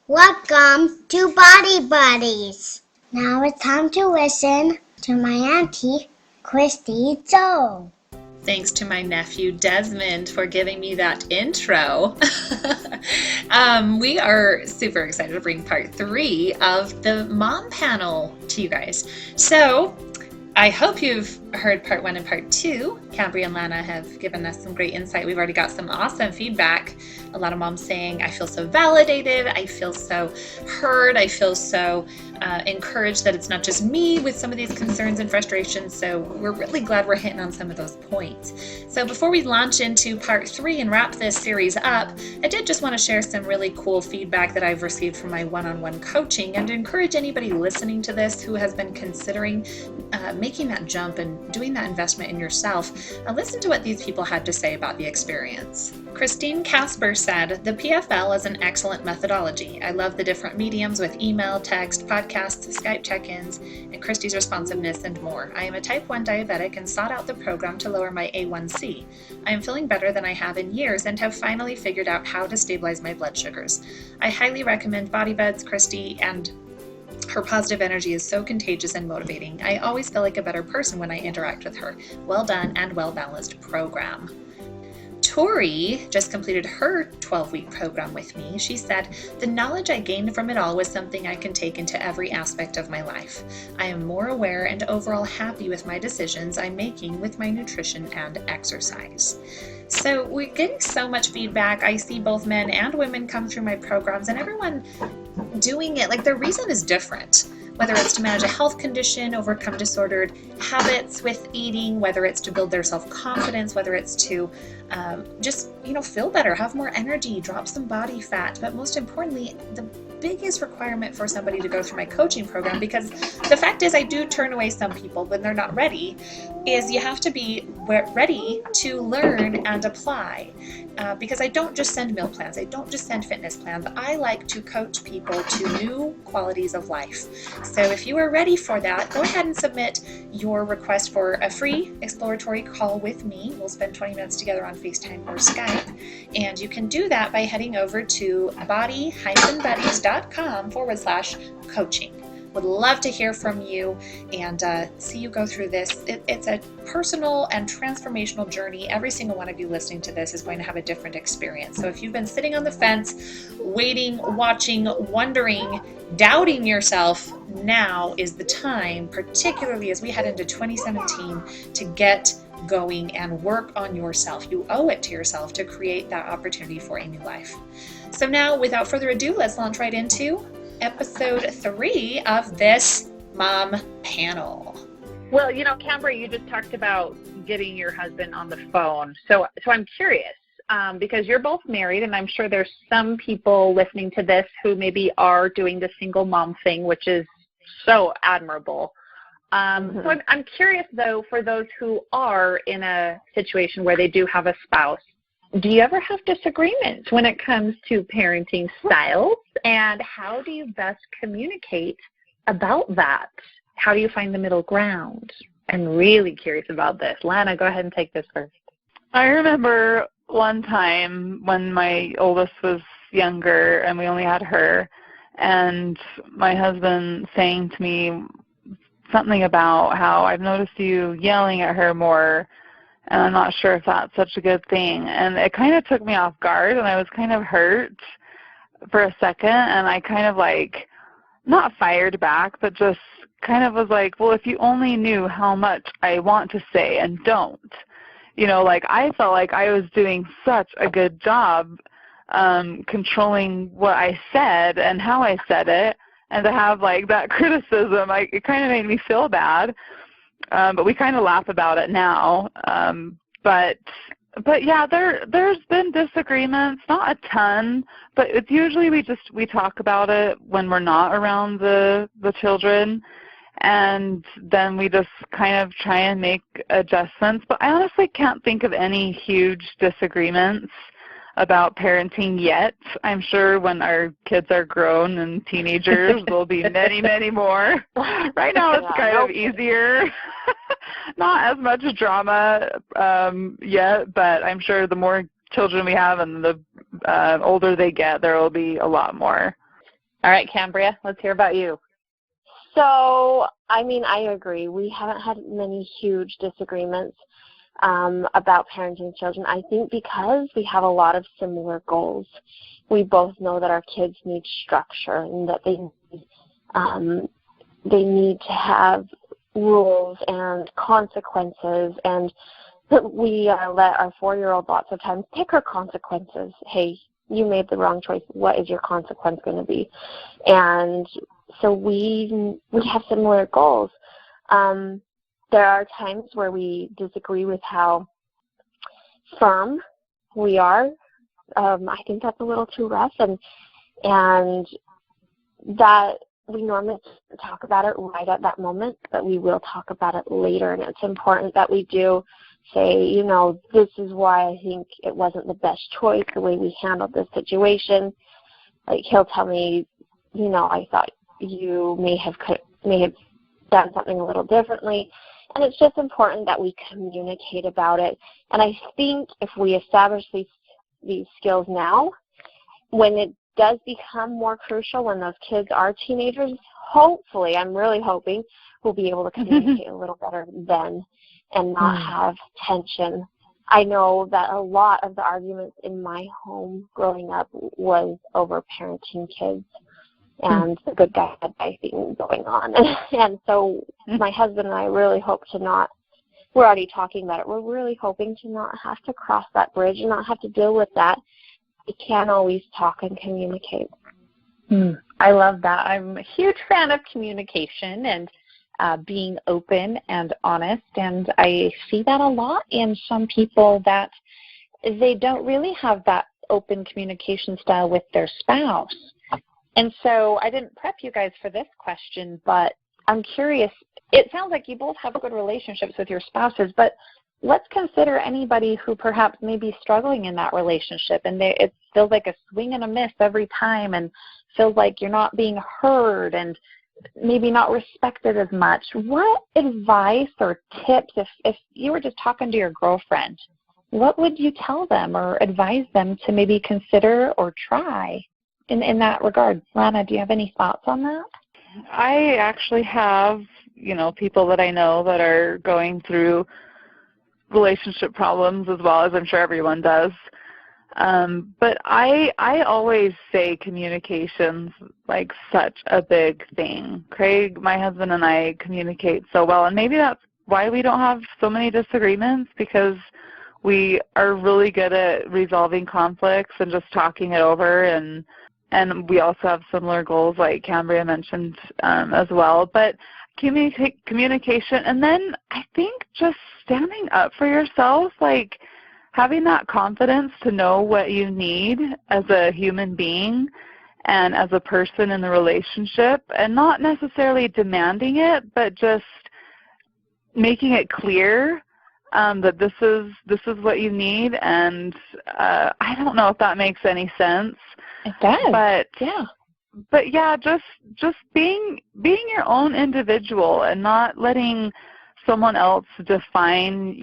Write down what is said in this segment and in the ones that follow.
Welcome to Body Buddies. Now it's time to listen to my auntie, Kristy Jo. Thanks to my nephew Desmond for giving me that intro. We are super excited to bring part 3 of the mom panel to you guys. So I hope you've heard part 1 and part 2. Cambria and Lana have given us some great insight. We've already got some awesome feedback. A lot of moms saying, I feel so validated, I feel so heard, I feel so encouraged that it's not just me with some of these concerns and frustrations. So we're really glad we're hitting on some of those points. So before we launch into part 3 and wrap this series up, I did just want to share some really cool feedback that I've received from my one-on-one coaching, and to encourage anybody listening to this who has been considering making that jump and doing that investment in yourself. Listen to what these people had to say about the experience. Christine Casper said, the PFL is an excellent methodology. I love the different mediums with email, text, podcasts, Skype check-ins, and Kristy's responsiveness and more. I am a type 1 diabetic and sought out the program to lower my A1C. I am feeling better than I have in years and have finally figured out how to stabilize my blood sugars. I highly recommend Body Buds, Kristy, and her positive energy is so contagious and motivating. I always feel like a better person when I interact with her. Well done and well-balanced program. Tori just completed her 12-week program with me. She said, the knowledge I gained from it all was something I can take into every aspect of my life. I am more aware and overall happy with my decisions I'm making with my nutrition and exercise. So we're getting so much feedback. I see both men and women come through my programs, and everyone doing it, like their reason is different. Whether it's to manage a health condition, overcome disordered habits with eating, whether it's to build their self-confidence, whether it's to just, feel better, have more energy, drop some body fat. But most importantly, the biggest requirement for somebody to go through my coaching program, because the fact is I do turn away some people when they're not ready, is you have to be ready to learn and apply. Because I don't just send meal plans, I don't just send fitness plans. I like to coach people to new qualities of life. So if you are ready for that, go ahead and submit your request for a free exploratory call with me. We'll spend 20 minutes together on FaceTime or Skype. And you can do that by heading over to body-buddies.com/coaching. Would love to hear from you and see you go through this. It's a personal and transformational journey. Every single one of you listening to this is going to have a different experience. So if you've been sitting on the fence, waiting, watching, wondering, doubting yourself, now is the time, particularly as we head into 2017, to get going and work on yourself. You owe it to yourself to create that opportunity for a new life. So now, without further ado, let's launch right into episode 3 of this mom panel. Well, Cambria, you just talked about getting your husband on the phone. So I'm curious, because you're both married, and I'm sure there's some people listening to this who maybe are doing the single mom thing, which is so admirable. So I'm curious, though, for those who are in a situation where they do have a spouse, do you ever have disagreements when it comes to parenting styles, and how do you best communicate about that? How do you find the middle ground? I'm really curious about this. Lana, go ahead and take this first. I remember one time when my oldest was younger and we only had her, and my husband saying to me something about how I've noticed you yelling at her more, and I'm not sure if that's such a good thing. And it kind of took me off guard, and I was kind of hurt for a second, and I kind of not fired back, but just kind of was like, well, if you only knew how much I want to say and don't. I felt like I was doing such a good job controlling what I said and how I said it, and to have that criticism, it kind of made me feel bad. But we kind of laugh about it now. But yeah, there's been disagreements, not a ton, but it's usually we talk about it when we're not around the children, and then we just kind of try and make adjustments. But I honestly can't think of any huge disagreements about parenting yet. I'm sure when our kids are grown and teenagers, there'll be many, many more. Right now it's kind of easier. Not as much drama yet, but I'm sure the more children we have and the older they get, there will be a lot more. All right, Cambria, let's hear about you. So, I mean, I agree. We haven't had many huge disagreements about parenting children. I think because we have a lot of similar goals. We both know that our kids need structure and that they need to have rules and consequences, and we let our 4-year-old lots of times pick her consequences. Hey, you made the wrong choice. What is your consequence going to be? And so we have similar goals. There are times where we disagree with how firm we are. I think that's a little too rough, and that we normally talk about it right at that moment, but we will talk about it later. And it's important that we do say, you know, this is why I think it wasn't the best choice, the way we handled this situation. Like, he'll tell me, you know, I thought you may have done something a little differently. And it's just important that we communicate about it. And I think if we establish these skills now, when it does become more crucial, when those kids are teenagers, hopefully, I'm really hoping, we'll be able to communicate a little better then and not have tension. I know that a lot of the arguments in my home growing up was over parenting kids and the good guy, bad guy thing going on. And so my husband and I really hope to not, we're already talking about it, we're really hoping to not have to cross that bridge and not have to deal with that. We can always talk and communicate. I love that. I'm a huge fan of communication and being open and honest, and I see that a lot in some people that they don't really have that open communication style with their spouse. And so I didn't prep you guys for this question, but I'm curious. It sounds like you both have good relationships with your spouses, but let's consider anybody who perhaps may be struggling in that relationship, and it feels like a swing and a miss every time and feels like you're not being heard and maybe not respected as much. What advice or tips, if you were just talking to your girlfriend, what would you tell them or advise them to maybe consider or try in that regard? Lana, do you have any thoughts on that? I actually have, you know, people that I know that are going through relationship problems as well, as I'm sure everyone does. But I always say communication's like such a big thing. Craig, my husband, and I communicate so well, and maybe that's why we don't have so many disagreements, because we are really good at resolving conflicts and just talking it over, and we also have similar goals like Cambria mentioned as well. But communication, and then I think just standing up for yourself, like having that confidence to know what you need as a human being and as a person in the relationship, and not necessarily demanding it, but just making it clear that this is what you need. And I don't know if that makes any sense. It does. But yeah, just being your own individual and not letting someone else define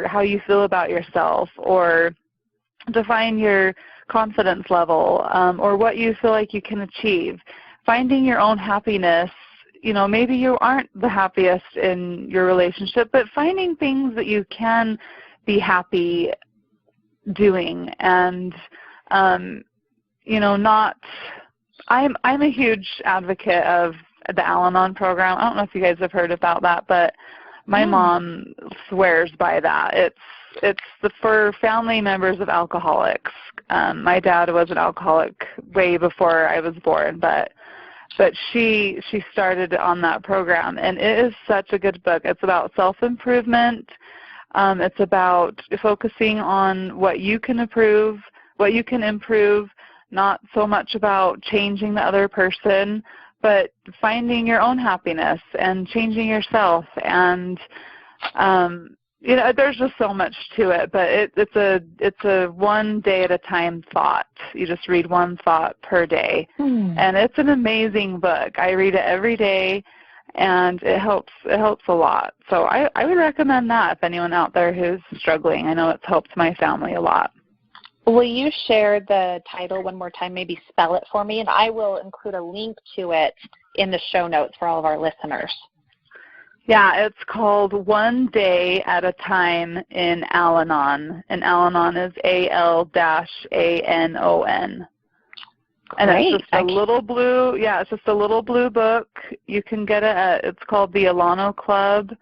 how you feel about yourself, or define your confidence level, or what you feel like you can achieve. Finding your own happiness. You know, maybe you aren't the happiest in your relationship, but finding things that you can be happy doing, and you know, not. I'm a huge advocate of the Al-Anon program. I don't know if you guys have heard about that, but my mom swears by that. It's for family members of alcoholics. My dad was an alcoholic way before I was born, but she started on that program, and it is such a good book. It's about self-improvement. It's about focusing on what you can improve, not so much about changing the other person, but finding your own happiness and changing yourself. And you know, there's just so much to it, but it's a one day at a time thought. You just read one thought per day, and it's an amazing book. I read it every day, and it helps a lot. So I would recommend that if anyone out there who's struggling. I know it's helped my family a lot. Will you share the title one more time, maybe spell it for me, and I will include a link to it in the show notes for all of our listeners. Yeah, it's called One Day at a Time in Al-Anon, and Al-Anon is AL-ANON. And it's just a little blue, it's just a little blue book. You can get it it's called the Alano Club.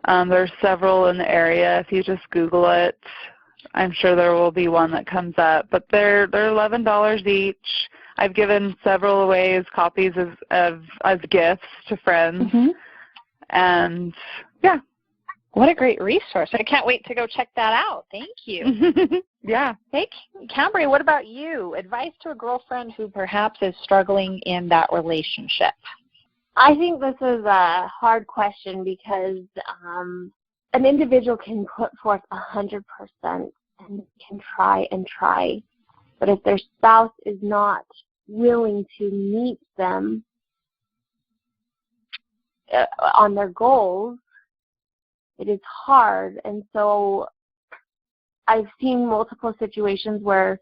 There's several in the area. If you just Google it, I'm sure there will be one that comes up. But they're $11 each. I've given several away as copies as gifts to friends. Mm-hmm. And, yeah. What a great resource. I can't wait to go check that out. Thank you. Yeah. Hey, Cambria, what about you? Advice to a girlfriend who perhaps is struggling in that relationship? I think this is a hard question because an individual can put forth 100% and can try and try. But if their spouse is not willing to meet them on their goals, it is hard. And so I've seen multiple situations where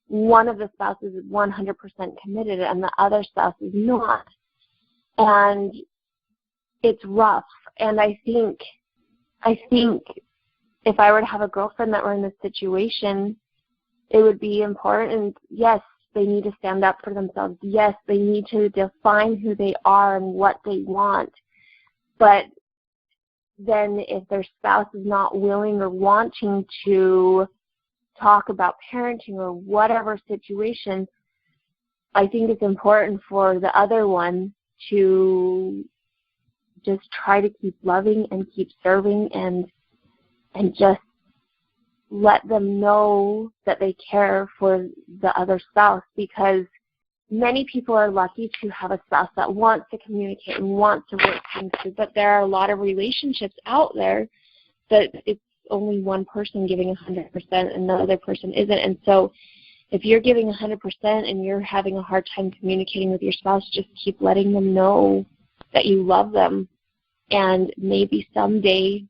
one of the spouses is 100% committed and the other spouse is not. And it's rough. And I think if I were to have a girlfriend that were in this situation, it would be important. Yes, they need to stand up for themselves. Yes, they need to define who they are and what they want. But then if their spouse is not willing or wanting to talk about parenting or whatever situation, I think it's important for the other one to just try to keep loving and keep serving and just let them know that they care for the other spouse, because many people are lucky to have a spouse that wants to communicate and wants to work things through, but there are a lot of relationships out there that it's only one person giving 100% and the other person isn't. And so if you're giving 100% and you're having a hard time communicating with your spouse, just keep letting them know that you love them, and maybe someday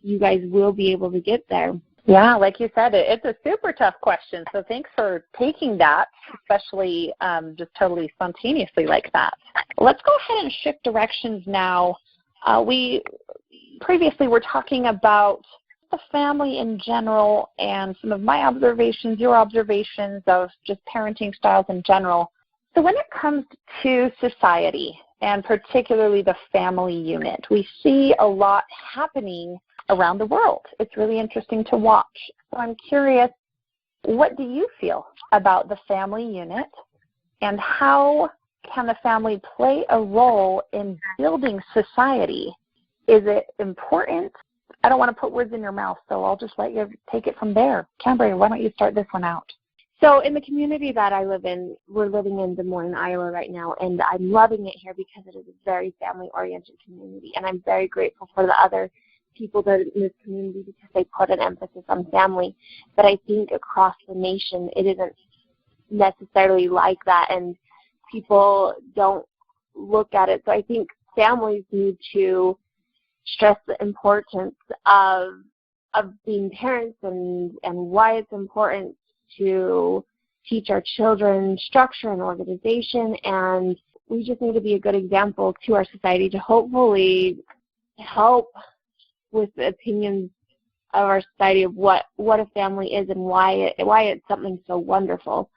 you guys will be able to get there. Yeah, like you said, it's a super tough question. So thanks for taking that, especially just totally spontaneously like that. Let's go ahead and shift directions now. We previously were talking about the family in general and some of my observations, your observations of just parenting styles in general. So when it comes to society, and particularly the family unit, we see a lot happening around the world. It's really interesting to watch. So I'm curious, what do you feel about the family unit, and how can the family play a role in building society? Is it important? I don't want to put words in your mouth, so I'll just let you take it from there. Cambria, why don't you start this one out? So in the community that I live in, we're living in Des Moines, Iowa right now, and I'm loving it here because it is a very family-oriented community, and I'm very grateful for the other people that are in this community because they put an emphasis on family. But I think across the nation, it isn't necessarily like that, and people don't look at it. So I think families need to stress the importance of being parents and why it's important to teach our children structure and organization, and we just need to be a good example to our society to hopefully help with the opinions of our society of what a family is and why it's something so wonderful.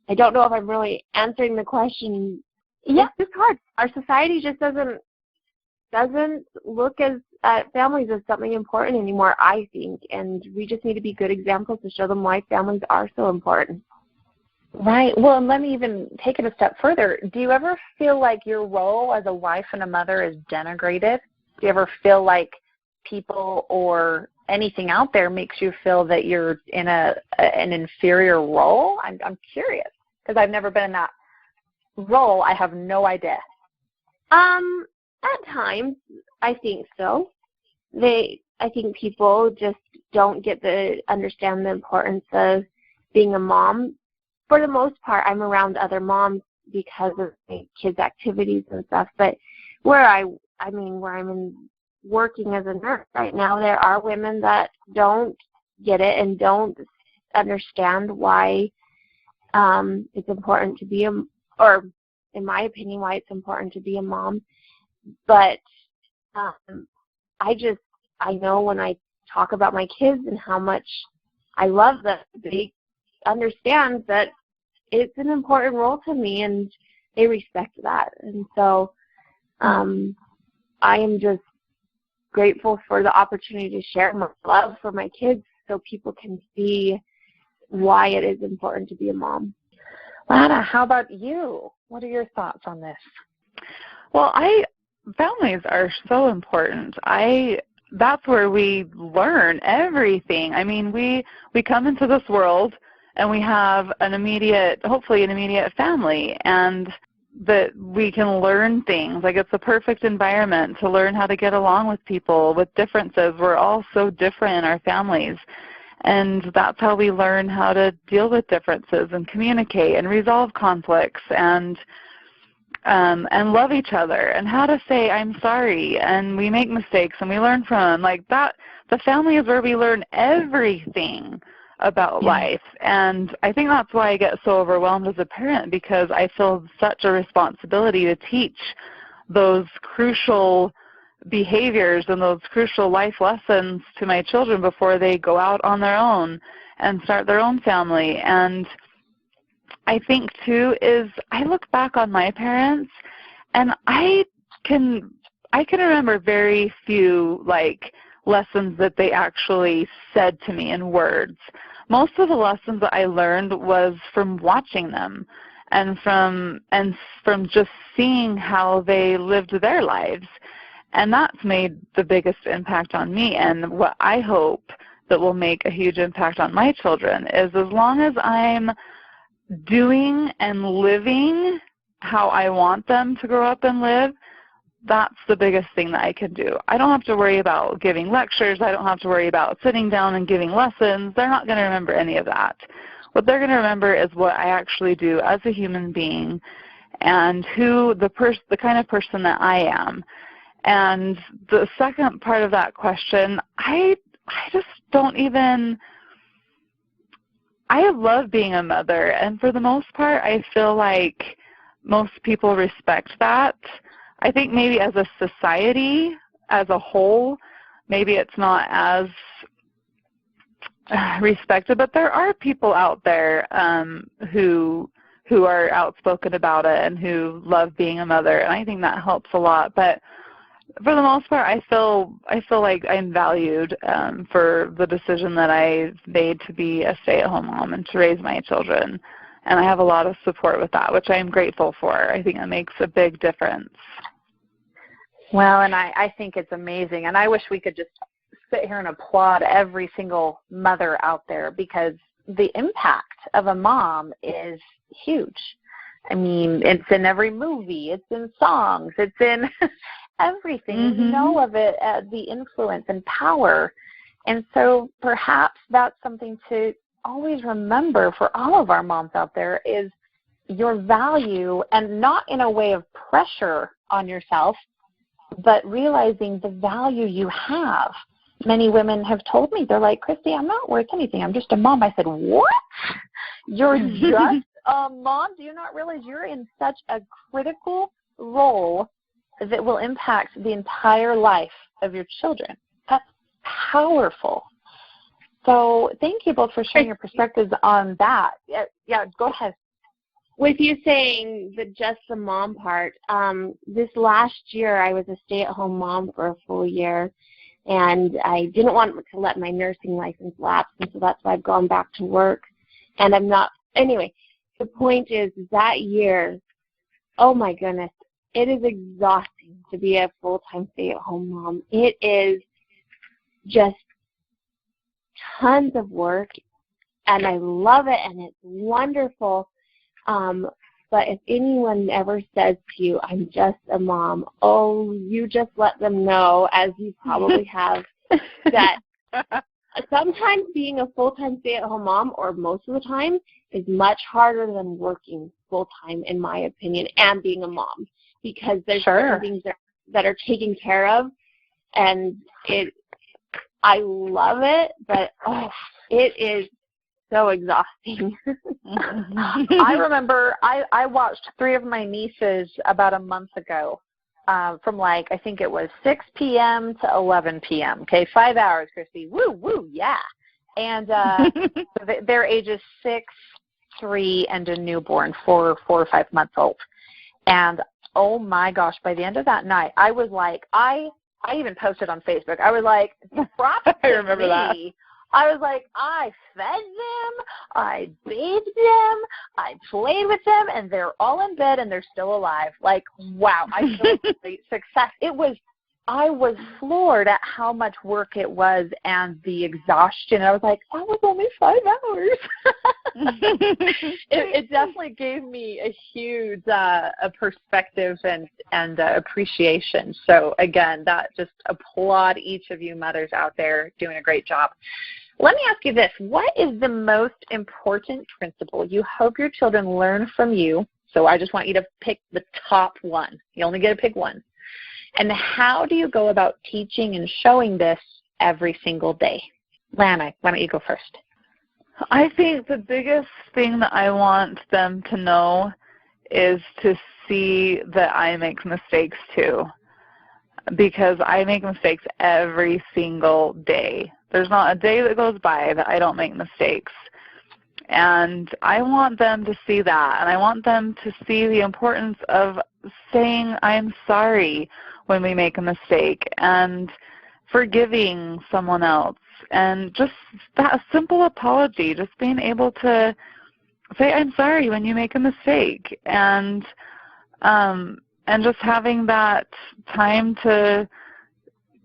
I don't know if I'm really answering the question. Yeah, it's hard. Our society just doesn't look at families as something important anymore, I think, and we just need to be good examples to show them why families are so important. Right. Well, and let me even take it a step further. Do you ever feel like your role as a wife and a mother is denigrated? Do you ever feel like people or anything out there makes you feel that you're in an inferior role? I'm curious because I've never been in that role. I have no idea. At times, I think so. I think people just don't understand the importance of being a mom. For the most part, I'm around other moms because of my kids' activities and stuff. But where I'm working as a nurse right now, there are women that don't get it and don't understand why it's important to be or in my opinion, why it's important to be a mom. But I know when I talk about my kids and how much I love them, they understand that it's an important role to me, and they respect that. And so I am just grateful for the opportunity to share my love for my kids so people can see why it is important to be a mom. Lana, how about you? What are your thoughts on this? Well, families are so important. That's where we learn everything. I mean, we come into this world and we have hopefully an immediate family, and that we can learn things. Like, it's a perfect environment to learn how to get along with people with differences. We're all so different in our families. And that's how we learn how to deal with differences and communicate and resolve conflicts and love each other and how to say, I'm sorry, and we make mistakes and we learn from them. Like that, the family is where we learn everything about life. And I think that's why I get so overwhelmed as a parent, because I feel such a responsibility to teach those crucial behaviors and those crucial life lessons to my children before they go out on their own and start their own family. And I think, too, is I look back on my parents, and I can remember very few, lessons that they actually said to me in words. Most of the lessons that I learned was from watching them and from just seeing how they lived their lives. And that's made the biggest impact on me. And what I hope that will make a huge impact on my children is, as long as I'm doing and living how I want them to grow up and live, that's the biggest thing that I can do. I don't have to worry about giving lectures. I don't have to worry about sitting down and giving lessons. They're not going to remember any of that. What they're going to remember is what I actually do as a human being and the kind of person that I am. And the second part of that question, I just don't even, I love being a mother, and for the most part, I feel like most people respect that. I think maybe as a society, as a whole, maybe it's not as respected, but there are people out there who are outspoken about it and who love being a mother, and I think that helps a lot. But for the most part, I feel like I'm valued for the decision that I made to be a stay-at-home mom and to raise my children, and I have a lot of support with that, which I am grateful for. I think it makes a big difference. Well, and I think it's amazing, and I wish we could just sit here and applaud every single mother out there, because the impact of a mom is huge. I mean, it's in every movie, it's in songs, it's in everything. Mm-hmm. You know of it, the influence and power. And so perhaps that's something to always remember for all of our moms out there, is your value, and not in a way of pressure on yourself, but realizing the value you have. Many women have told me, they're like, Kristy, I'm not worth anything. I'm just a mom. I said, what? You're just a mom? Do you not realize you're in such a critical role that will impact the entire life of your children? That's powerful. So thank you both for sharing your perspectives on that. Yeah, go ahead. With you saying the just the mom part, this last year I was a stay-at-home mom for a full year, and I didn't want to let my nursing license lapse, and so that's why I've gone back to work. And I'm not, anyway, the point is that year, oh my goodness, it is exhausting to be a full-time stay-at-home mom. It is just tons of work, and I love it, and it's wonderful. But if anyone ever says to you, I'm just a mom, oh, you just let them know, as you probably have, that sometimes being a full-time stay-at-home mom, or most of the time, is much harder than working full-time, in my opinion, and being a mom, because there's certain things that are taken care of, and I love it, but it is so exhausting. I remember I watched 3 of my nieces about a month ago from like, I think it was 6 p.m. to 11 p.m. Okay, 5 hours, Kristy. Woo, woo, yeah. And their ages 6, 3, and a newborn, 4 or 5 months old. And oh my gosh, by the end of that night, I was like, I even posted on Facebook. I was like, props I remember to that. me. I was like, I fed them, I bathed them, I played with them, and they're all in bed and they're still alive. Like, wow, I feel great success. I was floored at how much work it was and the exhaustion. I was like, that was only 5 hours. It definitely gave me a huge a perspective and appreciation. So again, that just applaud each of you mothers out there doing a great job. Let me ask you this. What is the most important principle you hope your children learn from you? So I just want you to pick the top one. You only get to pick one. And how do you go about teaching and showing this every single day? Lana, why don't you go first? I think the biggest thing that I want them to know is to see that I make mistakes too, because I make mistakes every single day. There's not a day that goes by that I don't make mistakes. And I want them to see that, and I want them to see the importance of saying I'm sorry when we make a mistake and forgiving someone else, and just that simple apology, just being able to say I'm sorry when you make a mistake, and just having that time to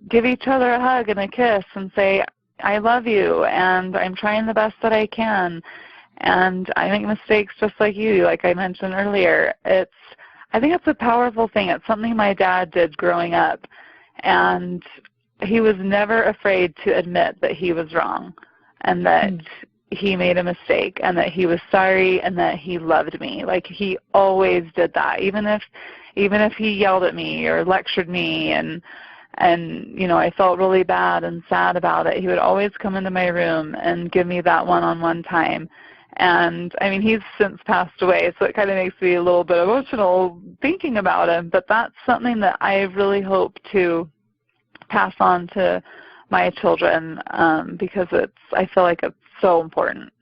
give each other a hug and a kiss and say I love you and I'm trying the best that I can, and I make mistakes just like you, like I mentioned earlier. I think it's a powerful thing. It's something my dad did growing up, and he was never afraid to admit that he was wrong and that he made a mistake and that he was sorry and that he loved me. Like, he always did that, even if he yelled at me or lectured me and you know, I felt really bad and sad about it. He would always come into my room and give me that one-on-one time. And, I mean, he's since passed away, so it kind of makes me a little bit emotional thinking about him. But that's something that I really hope to pass on to my children, because I feel like it's so important.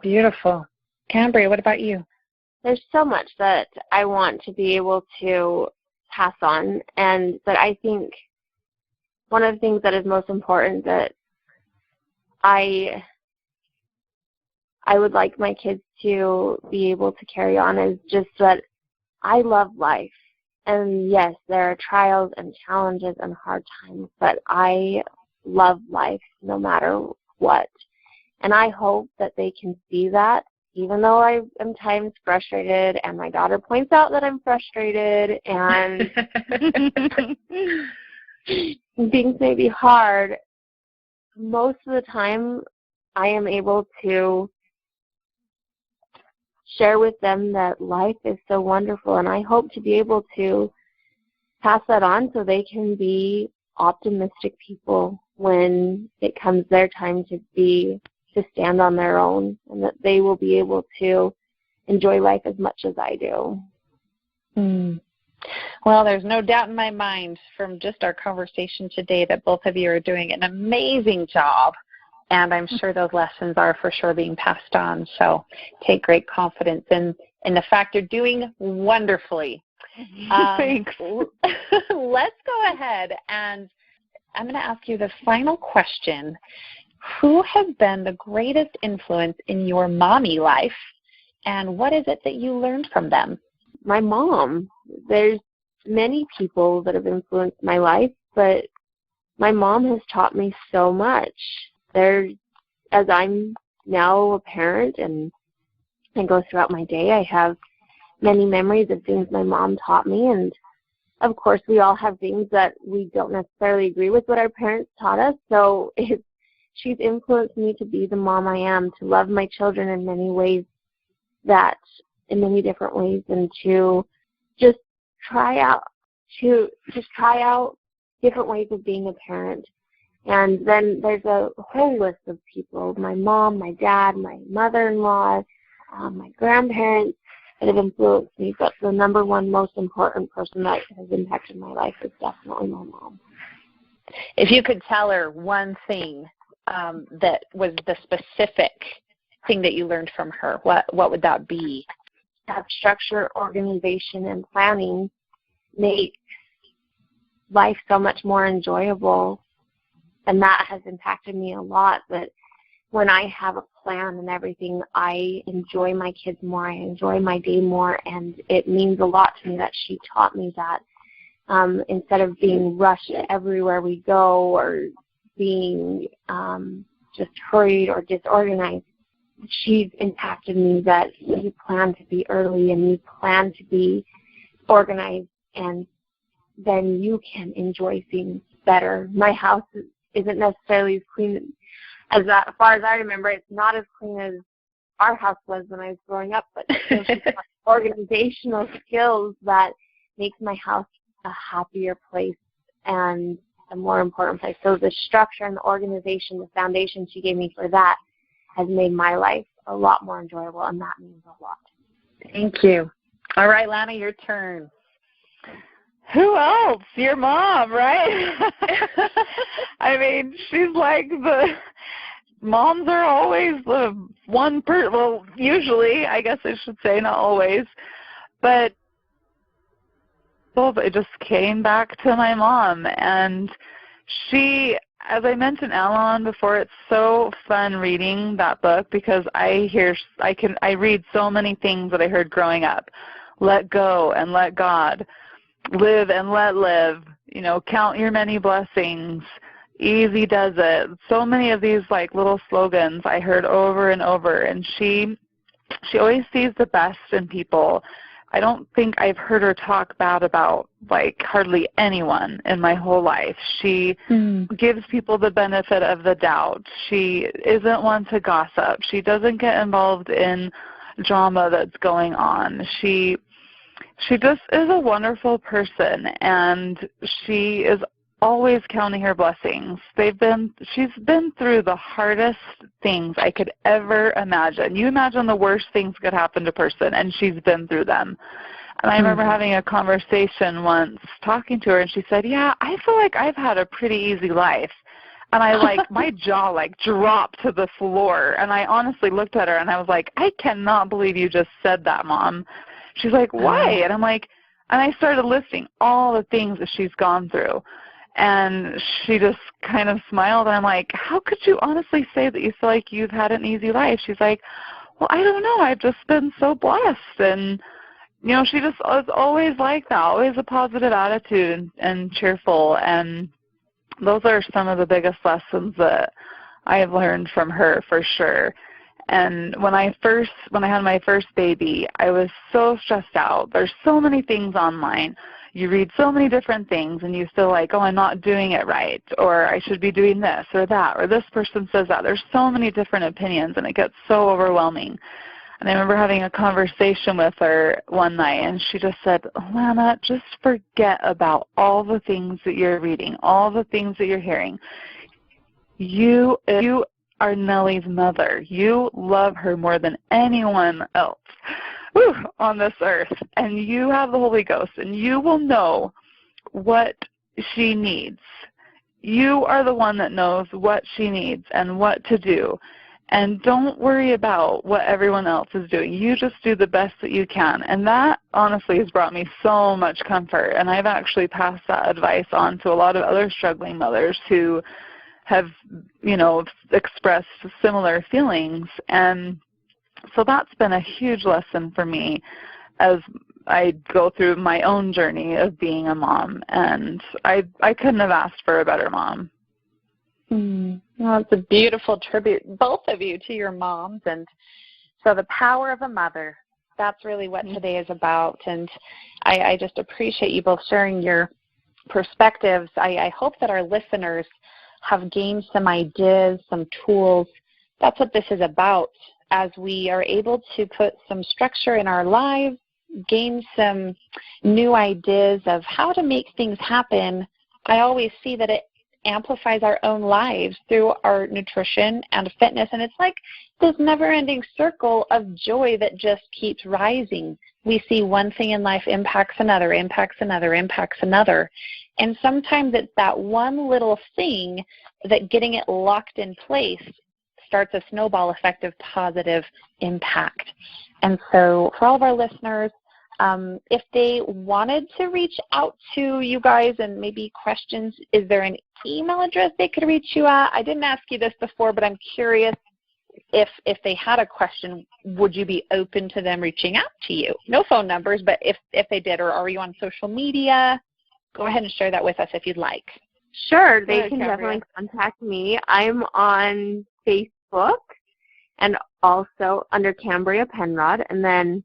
Beautiful. Cambria, what about you? There's so much that I want to be able to pass on, but I think one of the things that is most important that I would like my kids to be able to carry on is just that I love life. And yes, there are trials and challenges and hard times, but I love life no matter what. And I hope that they can see that, even though I am times frustrated and my daughter points out that I'm frustrated and things may be hard. Most of the time, I am able to share with them that life is so wonderful, and I hope to be able to pass that on so they can be optimistic people when it comes their time to stand on their own, and that they will be able to enjoy life as much as I do. Well, there's no doubt in my mind from just our conversation today that both of you are doing an amazing job, and I'm sure those lessons are for sure being passed on. So take great confidence in the fact you're doing wonderfully. Thanks. Let's go ahead, and I'm going to ask you the final question. Who has been the greatest influence in your mommy life, and what is it that you learned from them? My mom. There's many people that have influenced my life, but my mom has taught me so much. As I'm now a parent and I go throughout my day, I have many memories of things my mom taught me, and of course we all have things that we don't necessarily agree with what our parents taught us, so she's influenced me to be the mom I am, to love my children in many different ways, and to just try out different ways of being a parent. And then there's a whole list of people, my mom, my dad, my mother-in-law, my grandparents that have influenced me, but the number one most important person that has impacted my life is definitely my mom. If you could tell her one thing that was the specific thing that you learned from her, what would that be? That structure, organization, and planning make life so much more enjoyable, and that has impacted me a lot. That when I have a plan and everything, I enjoy my kids more, I enjoy my day more, and it means a lot to me that she taught me that. Instead of being rushed everywhere we go or being just hurried or disorganized, she's impacted me that you plan to be early and you plan to be organized, and then you can enjoy things better. My house isn't necessarily as clean as far as I remember. It's not as clean as our house was when I was growing up, but still she's got organizational skills that makes my house a happier place and a more important place. So the structure and the organization, the foundation she gave me for that has made my life a lot more enjoyable, and that means a lot. Thank you. All right, Lana, your turn. Who else? Your mom, right? I mean, she's like moms are always the one well, usually, I guess I should say, not always, but it just came back to my mom. And she, as I mentioned Alan before, it's so fun reading that book because I read so many things that I heard growing up. Let go and let God. Live and let live. Count your many blessings. Easy does it. So many of these like little slogans I heard over and over. And she always sees the best in people. I don't think I've heard her talk bad about like hardly anyone in my whole life. She gives people the benefit of the doubt. She isn't one to gossip. She doesn't get involved in drama that's going on. She just is a wonderful person, and she is always counting her blessings. She's been through the hardest things I could ever imagine. You imagine the worst things could happen to a person, and she's been through them. And I remember having a conversation once, talking to her, and she said, yeah, I feel like I've had a pretty easy life. And I my jaw dropped to the floor, and I honestly looked at her, and I was like, I cannot believe you just said that, Mom. She's like, why? And I'm like, and I started listing all the things that she's gone through. And she just kind of smiled, and I'm like, how could you honestly say that you feel like you've had an easy life? She's like, well, I don't know. I've just been so blessed. And, she just is always like that, always a positive attitude and cheerful. And those are some of the biggest lessons that I have learned from her for sure. And when I had my first baby, I was so stressed out. There's so many things online. You read so many different things, and you feel like, oh, I'm not doing it right, or I should be doing this or that, or this person says that. There's so many different opinions, and it gets so overwhelming. And I remember having a conversation with her one night, and she just said, Lana, just forget about all the things that you're reading, all the things that you're hearing. You are Nellie's mother. You love her more than anyone else on this earth, and you have the Holy Ghost, and you will know what she needs. You are the one that knows what she needs and what to do, and don't worry about what everyone else is doing. You just do the best that you can, and that honestly has brought me so much comfort, and I've actually passed that advice on to a lot of other struggling mothers who have, expressed similar feelings. And so that's been a huge lesson for me as I go through my own journey of being a mom. And I couldn't have asked for a better mom. Well, it's a beautiful tribute, both of you, to your moms. And so the power of a mother, that's really what today is about. And I just appreciate you both sharing your perspectives. I hope that our listeners have gained some ideas, some tools. That's what this is about. As we are able to put some structure in our lives, gain some new ideas of how to make things happen, I always see that it amplifies our own lives through our nutrition and fitness. And it's like this never-ending circle of joy that just keeps rising. We see one thing in life impacts another, impacts another, impacts another. And sometimes it's that one little thing that getting it locked in place starts a snowball effect of positive impact. And so for all of our listeners, if they wanted to reach out to you guys and maybe questions, is there an email address they could reach you at? I didn't ask you this before, but I'm curious if they had a question, would you be open to them reaching out to you? No phone numbers, but if they did, or are you on social media? Go ahead and share that with us if you'd like. Sure, they can Cambria. definitely contact me. I'm on Facebook and also under Cambria Penrod, and then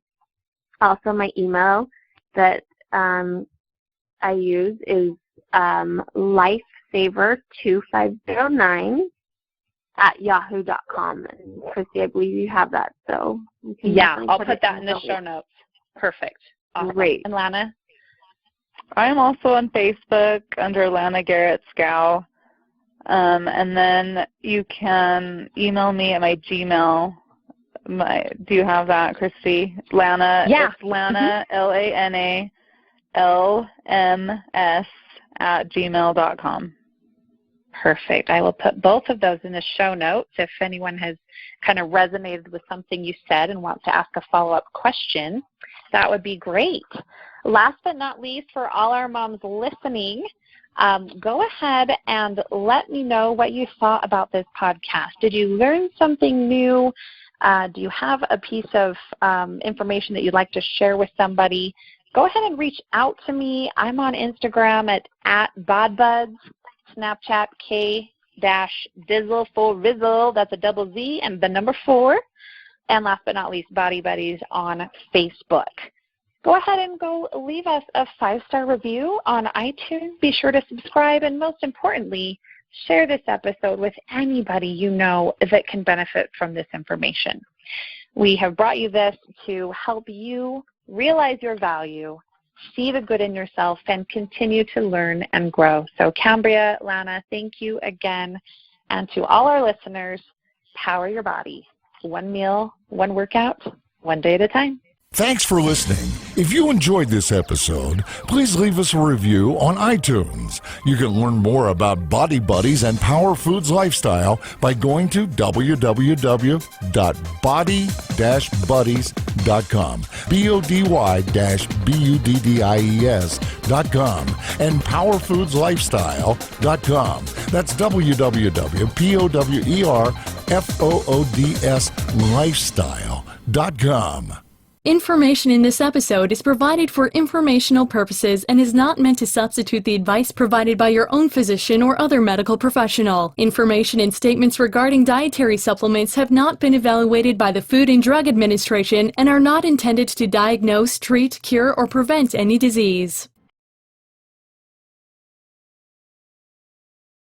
also my email that I use is lifesaver2509@yahoo.com. And Kristy, I believe you have that, so you can I'll put that in the show notes. Perfect. Awesome. Great. And Lana? I'm also on Facebook under Lana Garrett Scow. And then you can email me at my Gmail. Do you have that, Kristy? Lana. Yeah. It's Lana, LANALMS @gmail.com. Perfect. I will put both of those in the show notes if anyone has kind of resonated with something you said and wants to ask a follow-up question. That would be great. Last but not least, for all our moms listening, go ahead and let me know what you thought about this podcast. Did you learn something new? Do you have a piece of information that you'd like to share with somebody? Go ahead and reach out to me. I'm on Instagram at bodbuds, Snapchat K-Dizzle4Rizzle, that's a double Z and the number 4. And last but not least, Body Buddies on Facebook. Go ahead and go leave us a 5-star review on iTunes. Be sure to subscribe, and most importantly, share this episode with anybody you know that can benefit from this information. We have brought you this to help you realize your value, see the good in yourself, and continue to learn and grow. So Cambria, Lana, thank you again. And to all our listeners, power your body. One meal, one workout, one day at a time. Thanks for listening. If you enjoyed this episode, please leave us a review on iTunes. You can learn more about Body Buddies and Power Foods Lifestyle by going to www.body-buddies.com, BODY-BUDDIES.com, and powerfoodslifestyle.com. That's www.POWERFOODS-lifestyle.com. Information in this episode is provided for informational purposes and is not meant to substitute the advice provided by your own physician or other medical professional. Information and statements regarding dietary supplements have not been evaluated by the Food and Drug Administration and are not intended to diagnose, treat, cure, or prevent any disease.